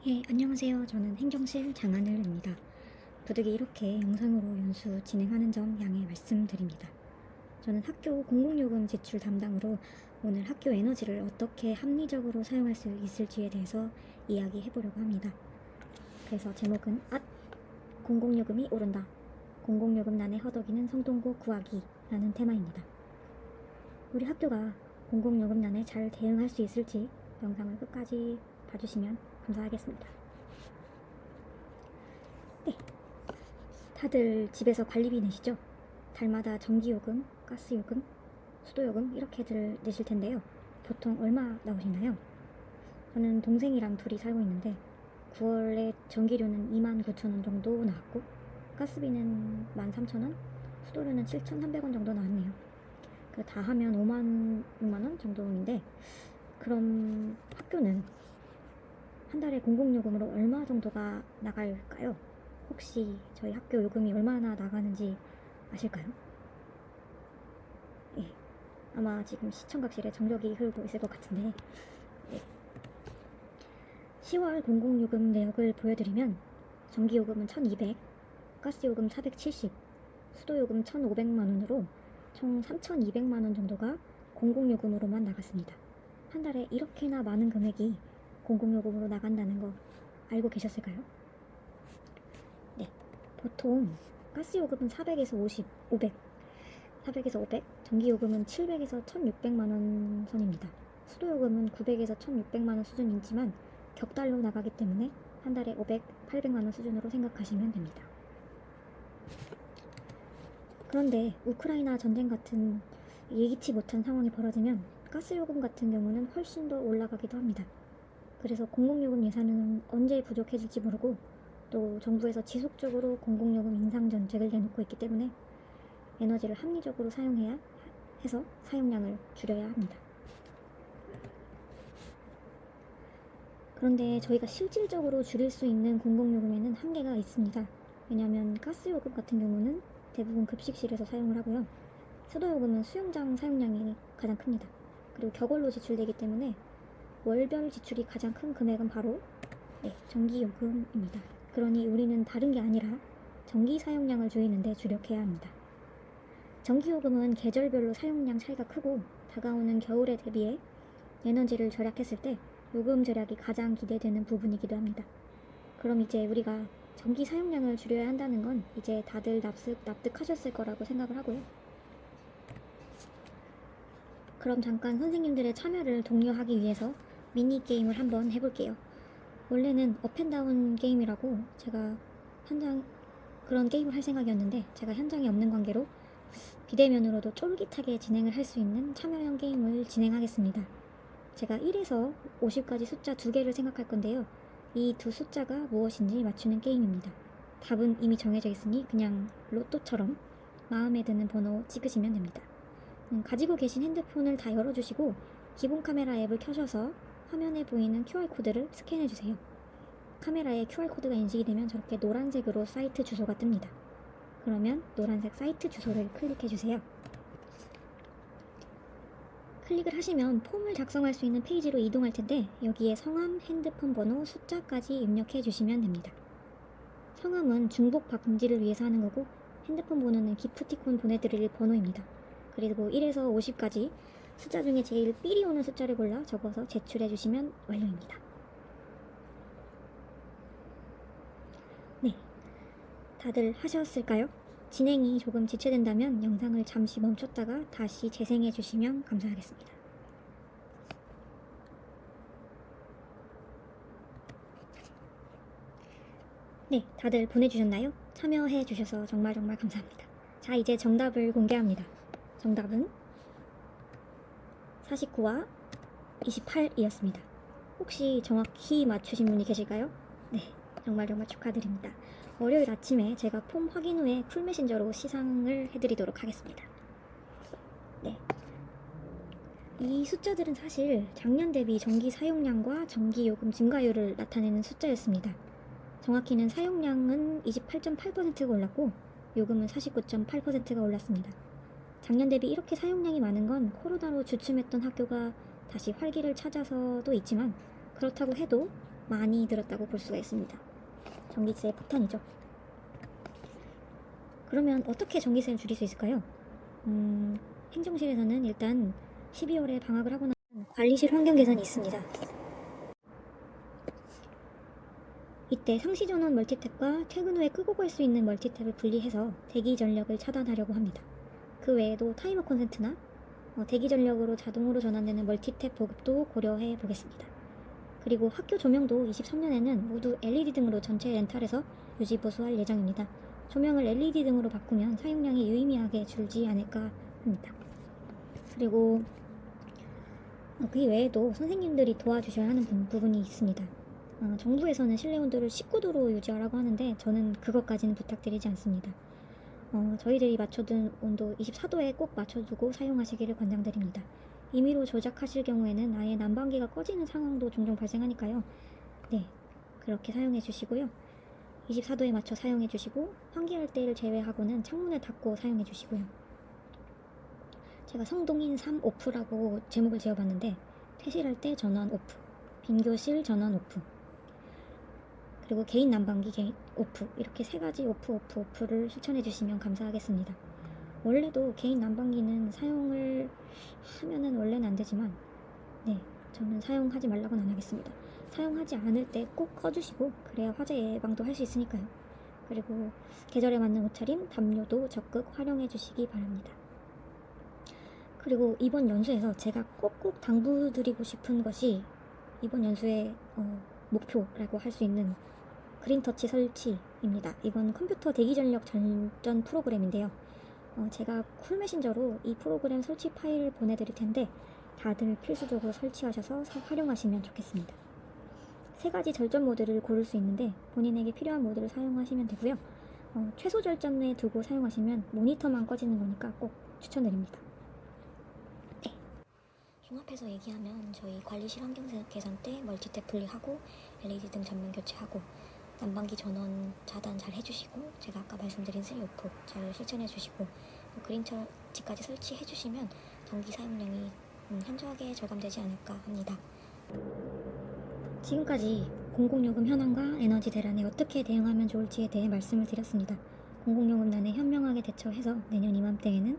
예, 안녕하세요. 저는 행정실 장하늘입니다. 부득이 이렇게 영상으로 연수 진행하는 점 양해 말씀드립니다. 저는 학교 공공요금 지출 담당으로 오늘 학교 에너지를 어떻게 합리적으로 사용할 수 있을지에 대해서 이야기해보려고 합니다. 그래서 제목은 공공요금이 오른다. 공공요금난에 허덕이는 성동구 구하기 라는 테마입니다. 우리 학교가 공공요금난에 잘 대응할 수 있을지 영상을 끝까지 봐주시면 감사하겠습니다. 네, 다들 집에서 관리비 내시죠? 달마다 전기요금, 가스요금, 수도요금 이렇게들 내실 텐데요. 보통 얼마 나오시나요? 저는 동생이랑 둘이 살고 있는데 9월에 전기료는 29,000원 정도 나왔고 가스비는 13,000원, 수도료는 7,300원 정도 나왔네요. 그 다 하면 5만, 6만원 정도인데, 그럼 학교는 한 달에 공공요금으로 얼마 정도가 나갈까요? 혹시 저희 학교 요금이 얼마나 나가는지 아실까요? 예, 아마 지금 시청각실에 정적이 흐르고 있을 것 같은데, 예. 10월 공공요금 내역을 보여드리면 전기요금은 1200, 가스요금 470, 수도요금 1500만원으로 총 3200만원 정도가 공공요금으로만 나갔습니다. 한 달에 이렇게나 많은 금액이 공공요금으로 나간다는 거 알고 계셨을까요? 네, 보통 가스요금은 400에서 50, 500, 400에서 500, 전기요금은 700에서 1600만원 선입니다. 수도요금은 900에서 1600만원 수준이지만 격달로 나가기 때문에 한 달에 500, 800만원 수준으로 생각하시면 됩니다. 그런데 우크라이나 전쟁 같은 예기치 못한 상황이 벌어지면 가스요금 같은 경우는 훨씬 더 올라가기도 합니다. 그래서 공공요금 예산은 언제 부족해질지 모르고 또 정부에서 지속적으로 공공요금 인상 정책을 내놓고 있기 때문에 에너지를 합리적으로 사용해야 해서 사용량을 줄여야 합니다. 그런데 저희가 실질적으로 줄일 수 있는 공공요금에는 한계가 있습니다. 왜냐하면 가스요금 같은 경우는 대부분 급식실에서 사용을 하고요. 수도요금은 수영장 사용량이 가장 큽니다. 그리고 격월로 지출되기 때문에 월별 지출이 가장 큰 금액은 바로 전기요금입니다. 그러니 우리는 다른 게 아니라 전기 사용량을 줄이는데 주력해야 합니다. 전기요금은 계절별로 사용량 차이가 크고 다가오는 겨울에 대비해 에너지를 절약했을 때 요금 절약이 가장 기대되는 부분이기도 합니다. 그럼 이제 우리가 전기 사용량을 줄여야 한다는 건 이제 다들 납득하셨을 거라고 생각을 하고요. 그럼 잠깐 선생님들의 참여를 독려하기 위해서 미니게임을 한번 해볼게요. 원래는 업앤다운 게임이라고 제가 그런 게임을 할 생각이었는데 제가 현장에 없는 관계로 비대면으로도 쫄깃하게 진행을 할 수 있는 참여형 게임을 진행하겠습니다. 제가 1에서 50까지 숫자 2개를 생각할 건데요. 이 두 숫자가 무엇인지 맞추는 게임입니다. 답은 이미 정해져 있으니 그냥 로또처럼 마음에 드는 번호 찍으시면 됩니다. 가지고 계신 핸드폰을 다 열어주시고 기본 카메라 앱을 켜셔서 화면에 보이는 QR코드를 스캔해주세요. 카메라에 QR코드가 인식이 되면 저렇게 노란색으로 사이트 주소가 뜹니다. 그러면 노란색 사이트 주소를 클릭해주세요. 클릭을 하시면 폼을 작성할 수 있는 페이지로 이동할 텐데 여기에 성함, 핸드폰 번호, 숫자까지 입력해 주시면 됩니다. 성함은 중복 방지를 위해서 하는 거고 핸드폰 번호는 기프티콘 보내드릴 번호입니다. 그리고 1에서 50까지 숫자 중에 제일 삘이 오는 숫자를 골라 적어서 제출해 주시면 완료입니다. 네, 다들 하셨을까요? 진행이 조금 지체된다면 영상을 잠시 멈췄다가 다시 재생해 주시면 감사하겠습니다. 네, 다들 보내주셨나요? 참여해 주셔서 정말 감사합니다. 자, 이제 정답을 공개합니다. 정답은 49와 28이었습니다. 혹시 정확히 맞추신 분이 계실까요? 네, 정말 축하드립니다. 월요일 아침에 제가 폼 확인 후에 쿨메신저로 시상을 해드리도록 하겠습니다. 네, 이 숫자들은 사실 작년 대비 전기 사용량과 전기요금 증가율을 나타내는 숫자였습니다. 정확히는 사용량은 28.8%가 올랐고 요금은 49.8%가 올랐습니다. 작년 대비 이렇게 사용량이 많은 건 코로나로 주춤했던 학교가 다시 활기를 찾아서도 있지만 그렇다고 해도 많이 들었다고 볼 수가 있습니다. 전기세 폭탄이죠. 그러면 어떻게 전기세를 줄일 수 있을까요? 행정실에서는 일단 12월에 방학을 하고 나면 관리실 환경 개선이 있습니다. 이때 상시 전원 멀티탭과 퇴근 후에 끄고 갈 수 있는 멀티탭을 분리해서 대기 전력을 차단하려고 합니다. 그 외에도 타이머 콘센트나 대기 전력으로 자동으로 전환되는 멀티탭 보급도 고려해 보겠습니다. 그리고 학교 조명도 23년에는 모두 LED 등으로 전체 렌탈해서 유지 보수할 예정입니다. 조명을 LED 등으로 바꾸면 사용량이 유의미하게 줄지 않을까 합니다. 그리고 그 외에도 선생님들이 도와주셔야 하는 부분이 있습니다. 정부에서는 실내 온도를 19도로 유지하라고 하는데 저는 그것까지는 부탁드리지 않습니다. 저희들이 맞춰둔 온도 24도에 꼭 맞춰두고 사용하시기를 권장드립니다. 임의로 조작하실 경우에는 아예 난방기가 꺼지는 상황도 종종 발생하니까요. 네, 그렇게 사용해 주시고요. 24도에 맞춰 사용해 주시고 환기할 때를 제외하고는 창문을 닫고 사용해 주시고요. 제가 성동인 3 오프라고 제목을 지어봤는데 퇴실할 때 전원 오프, 빈교실 전원 오프, 그리고 개인 난방기 오프, 이렇게 3가지 오프를 실천해 주시면 감사하겠습니다. 원래도 개인 난방기는 사용을 하면은 원래는 안 되지만 저는 사용하지 말라고는 안 하겠습니다. 사용하지 않을 때 꼭 꺼주시고 그래야 화재 예방도 할 수 있으니까요. 그리고 계절에 맞는 옷차림, 담요도 적극 활용해 주시기 바랍니다. 그리고 이번 연수에서 제가 꼭꼭 당부드리고 싶은 것이 이번 연수의 목표라고 할 수 있는 그린터치 설치입니다. 이건 컴퓨터 대기전력 전전 프로그램인데요. 제가 쿨메신저로 이 프로그램 설치 파일을 보내드릴 텐데 다들 필수적으로 설치하셔서 활용하시면 좋겠습니다. 3가지 절전 모드를 고를 수 있는데 본인에게 필요한 모드를 사용하시면 되고요. 최소 절전에 두고 사용하시면 모니터만 꺼지는 거니까 꼭 추천드립니다. 종합해서 얘기하면 저희 관리실 환경 개선 때 멀티탭 분리하고 LED 등 전면 교체하고 난방기 전원 차단 잘 해주시고 제가 아까 말씀드린 3오프 잘 실천해 주시고 그린터치까지 설치해 주시면 전기 사용량이 현저하게 절감되지 않을까 합니다. 지금까지 공공요금 현황과 에너지 대란에 어떻게 대응하면 좋을지에 대해 말씀을 드렸습니다. 공공요금난에 현명하게 대처해서 내년 이맘때에는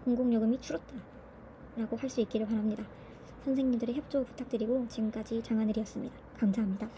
공공요금이 줄었다 라고 할 수 있기를 바랍니다. 선생님들의 협조 부탁드리고 지금까지 장하늘이었습니다. 감사합니다.